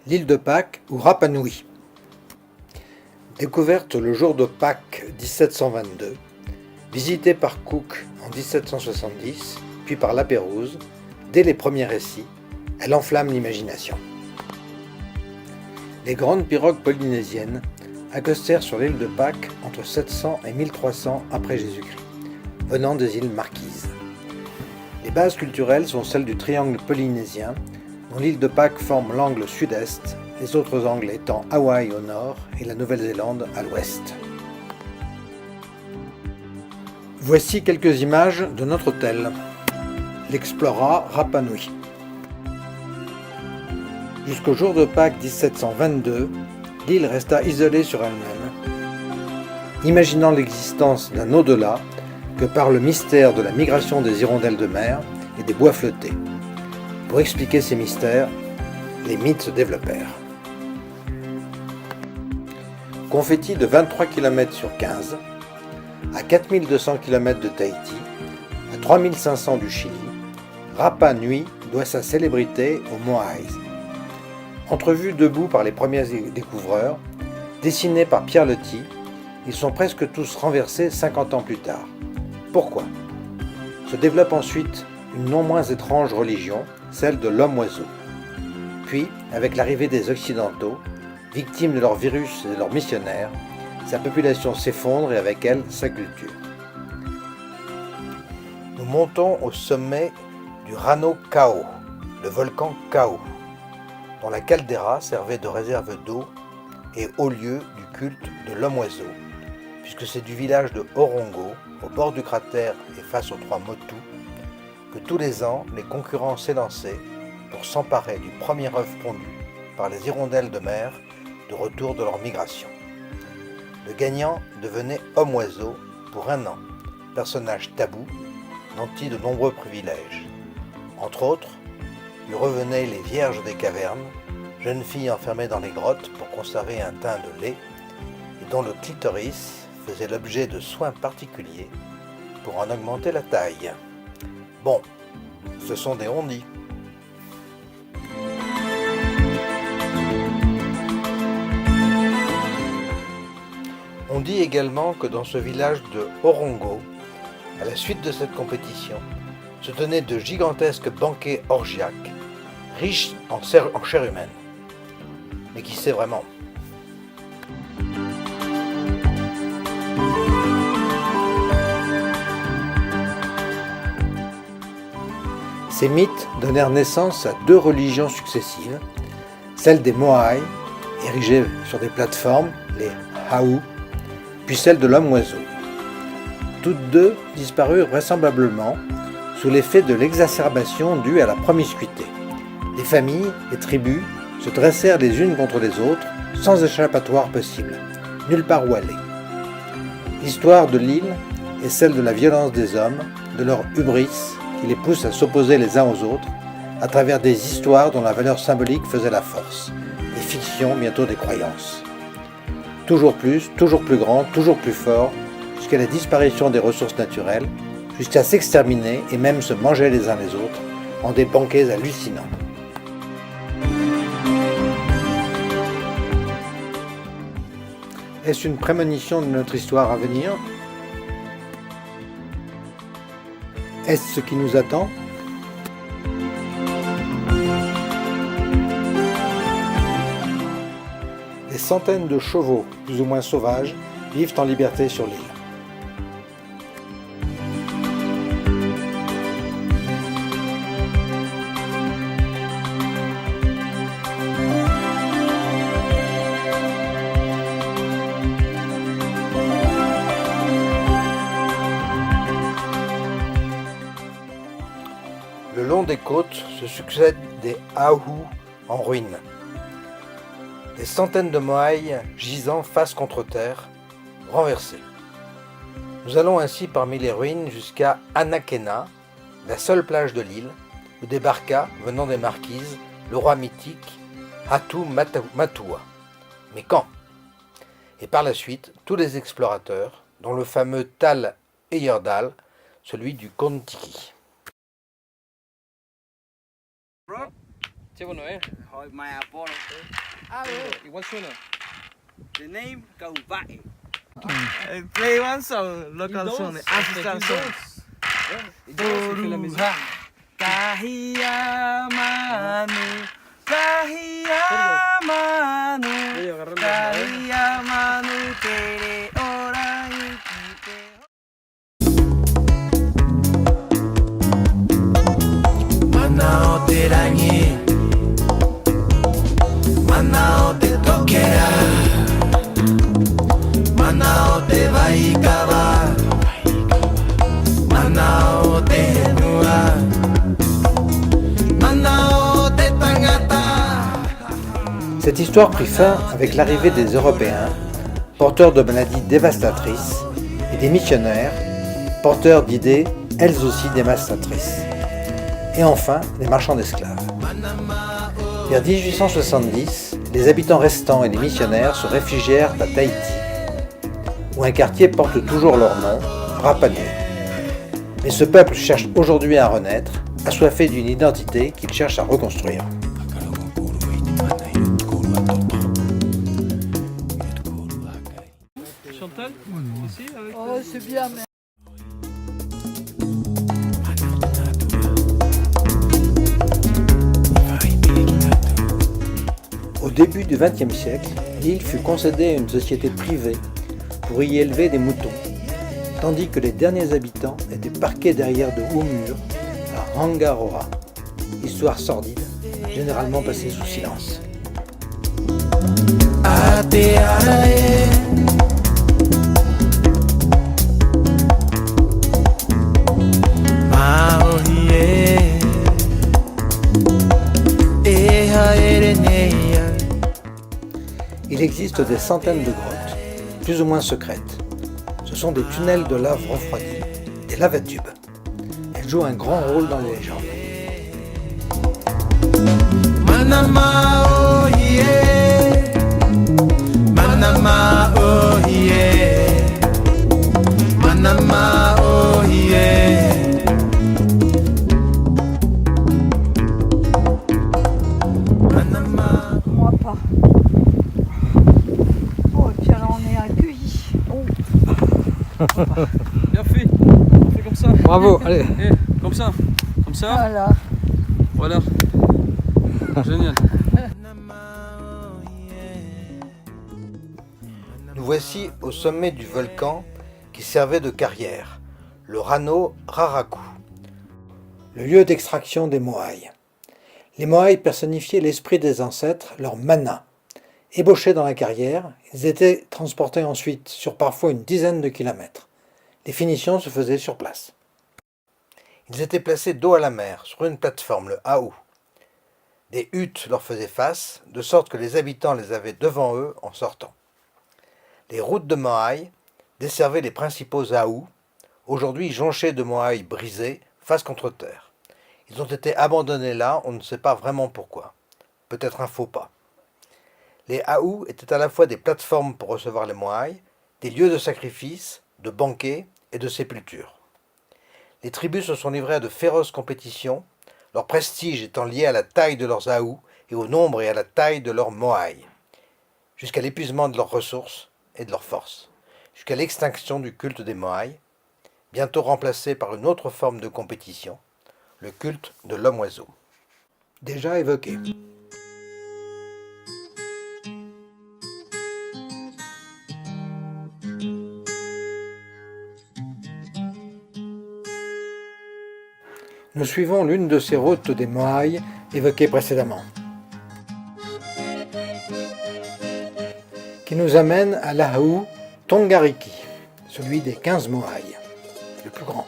L'île de Pâques ou Rapa Nui. Découverte le jour de Pâques 1722, visitée par Cook en 1770, puis par La Pérouse, dès les premiers récits, elle enflamme l'imagination. Les grandes pirogues polynésiennes accostèrent sur l'île de Pâques entre 700 et 1300 après Jésus-Christ, venant des îles Marquises. Les bases culturelles sont celles du triangle polynésien, dont l'île de Pâques forme l'angle sud-est, les autres angles étant Hawaï au nord et la Nouvelle-Zélande à l'ouest. Voici quelques images de notre hôtel, l'Explora Rapa Nui. Jusqu'au jour de Pâques 1722, l'île resta isolée sur elle-même, imaginant l'existence d'un au-delà que par le mystère de la migration des hirondelles de mer et des bois flottés. Pour expliquer ces mystères, les mythes se développèrent. Confetti de 23 km sur 15, à 4200 km de Tahiti, à 3500 du Chili, Rapa Nui doit sa célébrité aux Moais. Entrevus debout par les premiers découvreurs, dessinés par Pierre Loti, ils sont presque tous renversés 50 ans plus tard. Pourquoi ? Se développe ensuite une non moins étrange religion, celle de l'homme-oiseau. Puis, avec l'arrivée des Occidentaux, victimes de leur virus et de leurs missionnaires, sa population s'effondre et avec elle sa culture. Nous montons au sommet du Rano Ka'au, le volcan Ka'au, dont la caldeira servait de réserve d'eau et haut lieu du culte de l'homme-oiseau, puisque c'est du village de Orongo, au bord du cratère et face aux trois Motu, que tous les ans les concurrents s'élançaient pour s'emparer du premier œuf pondu par les hirondelles de mer de retour de leur migration. Le gagnant devenait homme-oiseau pour un an, personnage tabou, nanti de nombreux privilèges. Entre autres, lui revenaient les vierges des cavernes, jeunes filles enfermées dans les grottes pour conserver un teint de lait, et dont le clitoris faisait l'objet de soins particuliers pour en augmenter la taille. Bon, ce sont des on-dit. On dit également que dans ce village de Orongo, à la suite de cette compétition, se tenaient de gigantesques banquets orgiaques, riches en chair humaine. Mais qui sait vraiment ? Ces mythes donnèrent naissance à deux religions successives, celle des Moai, érigées sur des plateformes, les Hau, puis celle de l'homme-oiseau. Toutes deux disparurent vraisemblablement sous l'effet de l'exacerbation due à la promiscuité. Les familles, les tribus, se dressèrent les unes contre les autres, sans échappatoire possible, nulle part où aller. L'histoire de l'île est celle de la violence des hommes, de leur hubris, qui les pousse à s'opposer les uns aux autres, à travers des histoires dont la valeur symbolique faisait la force, des fictions, bientôt des croyances. Toujours plus grand, toujours plus fort, jusqu'à la disparition des ressources naturelles, jusqu'à s'exterminer et même se manger les uns les autres, en des banquets hallucinants. Est-ce une prémonition de notre histoire à venir ? Est-ce ce qui nous attend ? Des centaines de chevaux, plus ou moins sauvages, vivent en liberté sur l'île. Le long des côtes se succèdent des ahus en ruine. Des centaines de moaïs gisant face contre terre, renversés. Nous allons ainsi parmi les ruines jusqu'à Anakena, la seule plage de l'île, où débarqua, venant des Marquises, le roi mythique Hatu Matua. Mais quand ? Et par la suite, tous les explorateurs, dont le fameux Tal Heyerdahl, celui du Kon-Tiki. Chego no es. My Apollo. Igual suena. The name Kauvai. Play one song, local song, ancestral song. Boruha Kahiyamanu Kahiyamanu Kahiyamanu Tere orang ikite. Mana o te rangi Mana o te tokera Mana o te waikawa Mana o te henua Mana o te tangata. Cette histoire prit fin avec l'arrivée des Européens, porteurs de maladies dévastatrices, et des missionnaires, porteurs d'idées, elles aussi dévastatrices. Et enfin, les marchands d'esclaves. Vers 1870, les habitants restants et les missionnaires se réfugièrent à Tahiti, où un quartier porte toujours leur nom, Rapa Nui. Mais ce peuple cherche aujourd'hui à renaître, assoiffé d'une identité qu'il cherche à reconstruire. Chantal, ici avec. Oh, c'est bien, mais... Au début du XXe siècle, l'île fut concédée à une société privée pour y élever des moutons, tandis que les derniers habitants étaient parqués derrière de hauts murs à Rangaroa, histoire sordide, généralement passée sous silence. Il existe des centaines de grottes, plus ou moins secrètes. Ce sont des tunnels de lave refroidie, des lavatubes. Elles jouent un grand rôle dans les légendes. Manama oh yeah, Manama oh yeah, Manama oh yeah. Manama. Moi pas. Oh, et puis alors on est accueillis. Oh. Bien fait. On fait comme ça. Bravo, allez. Eh, comme ça. Comme ça. Voilà. Voilà. Génial. Nous voici au sommet du volcan qui servait de carrière, le Rano Raraku, le lieu d'extraction des Moai. Les Moai personnifiaient l'esprit des ancêtres, leur mana. Ébauchés dans la carrière, ils étaient transportés ensuite sur parfois une dizaine de kilomètres. Les finitions se faisaient sur place. Ils étaient placés dos à la mer, sur une plateforme, le Aou. Des huttes leur faisaient face, de sorte que les habitants les avaient devant eux en sortant. Les routes de Moai desservaient les principaux Aou, aujourd'hui jonchés de Moai brisés, face contre terre. Ils ont été abandonnés là, on ne sait pas vraiment pourquoi. Peut-être un faux pas. Les Aou étaient à la fois des plateformes pour recevoir les Moai, des lieux de sacrifice, de banquets et de sépulture. Les tribus se sont livrées à de féroces compétitions, leur prestige étant lié à la taille de leurs Aou et au nombre et à la taille de leurs Moai, jusqu'à l'épuisement de leurs ressources et de leurs forces, jusqu'à l'extinction du culte des Moai, bientôt remplacé par une autre forme de compétition, le culte de l'homme-oiseau. Déjà évoqué. Nous suivons l'une de ces routes des Moai évoquées précédemment, qui nous amène à l'Aou Tongariki, celui des 15 Moai, le plus grand.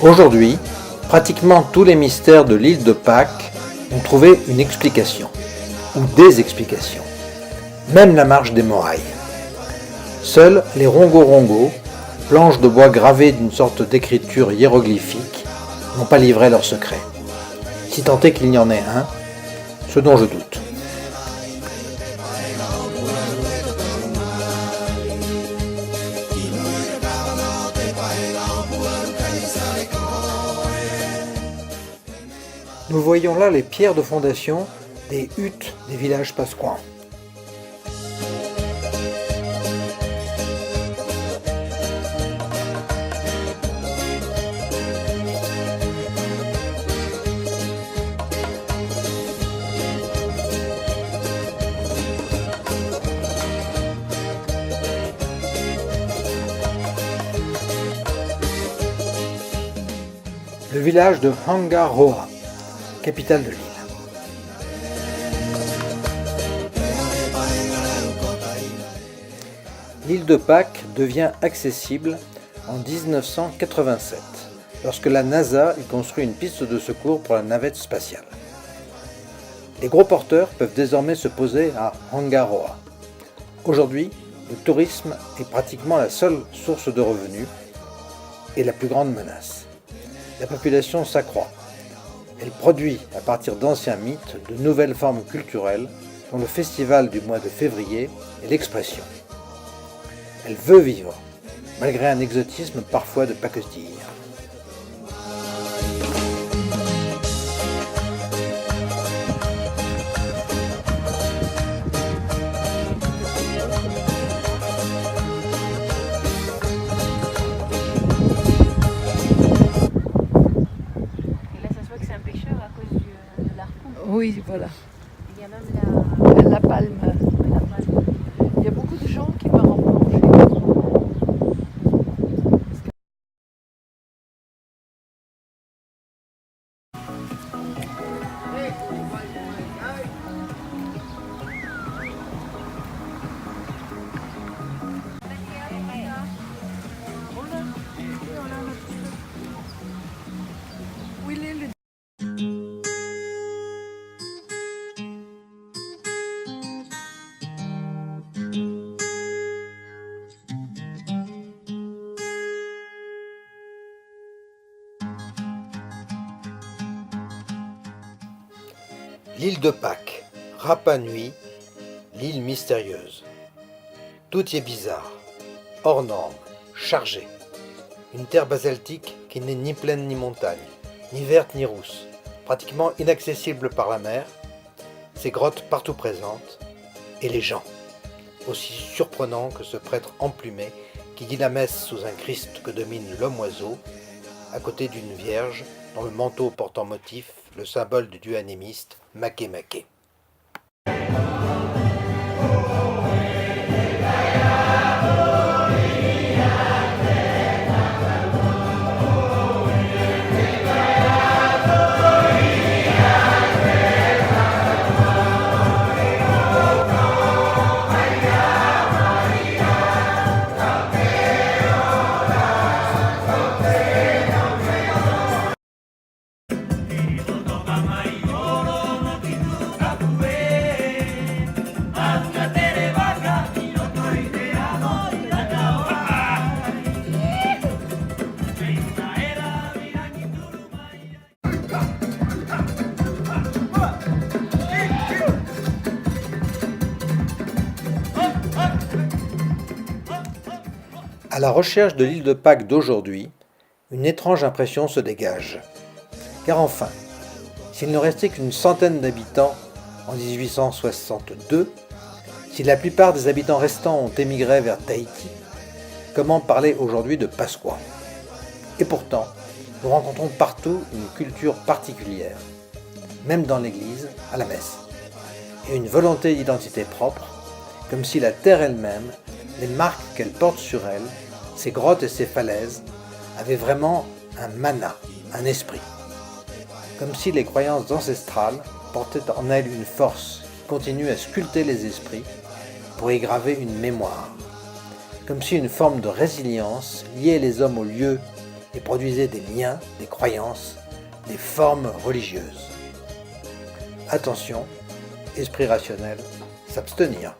Aujourd'hui, pratiquement tous les mystères de l'île de Pâques ont trouvé une explication, ou des explications, même la marche des Moai. Seuls les Rongo-Rongo, planches de bois gravées d'une sorte d'écriture hiéroglyphique n'ont pas livré leur secret. Si tant est qu'il y en ait un, ce dont je doute. Nous voyons là les pierres de fondation des huttes des villages pasquans. Le village de Hangaroa, capitale de l'île. L'île de Pâques devient accessible en 1987, lorsque la NASA y construit une piste de secours pour la navette spatiale. Les gros porteurs peuvent désormais se poser à Hangaroa. Aujourd'hui, le tourisme est pratiquement la seule source de revenus et la plus grande menace. La population s'accroît. Elle produit, à partir d'anciens mythes, de nouvelles formes culturelles, dont le festival du mois de février est l'expression. Elle veut vivre, malgré un exotisme parfois de pacotille. Oui, voilà. Il y a même La palme. la palme. Il y a beaucoup de gens qui meurent en plongée. Oui, les L'île de Pâques, Rapa Nui, l'île mystérieuse. Tout y est bizarre, hors norme, chargé. Une terre basaltique qui n'est ni plaine ni montagne, ni verte ni rousse, pratiquement inaccessible par la mer, ses grottes partout présentes, et les gens, aussi surprenants que ce prêtre emplumé qui dit la messe sous un Christ que domine l'homme-oiseau, à côté d'une vierge dont le manteau porte en motif le symbole du dieu animiste Makemake. À la recherche de l'île de Pâques d'aujourd'hui, une étrange impression se dégage. Car enfin, s'il ne restait qu'une centaine d'habitants en 1862, si la plupart des habitants restants ont émigré vers Tahiti, comment parler aujourd'hui de Pasqua? Et pourtant, nous rencontrons partout une culture particulière, même dans l'église, à la messe, et une volonté d'identité propre, comme si la terre elle-même, les marques qu'elle porte sur elle, ses grottes et ses falaises, avaient vraiment un mana, un esprit. Comme si les croyances ancestrales portaient en elles une force qui continue à sculpter les esprits pour y graver une mémoire. Comme si une forme de résilience liait les hommes au lieu et produisait des liens, des croyances, des formes religieuses. Attention, esprit rationnel, s'abstenir.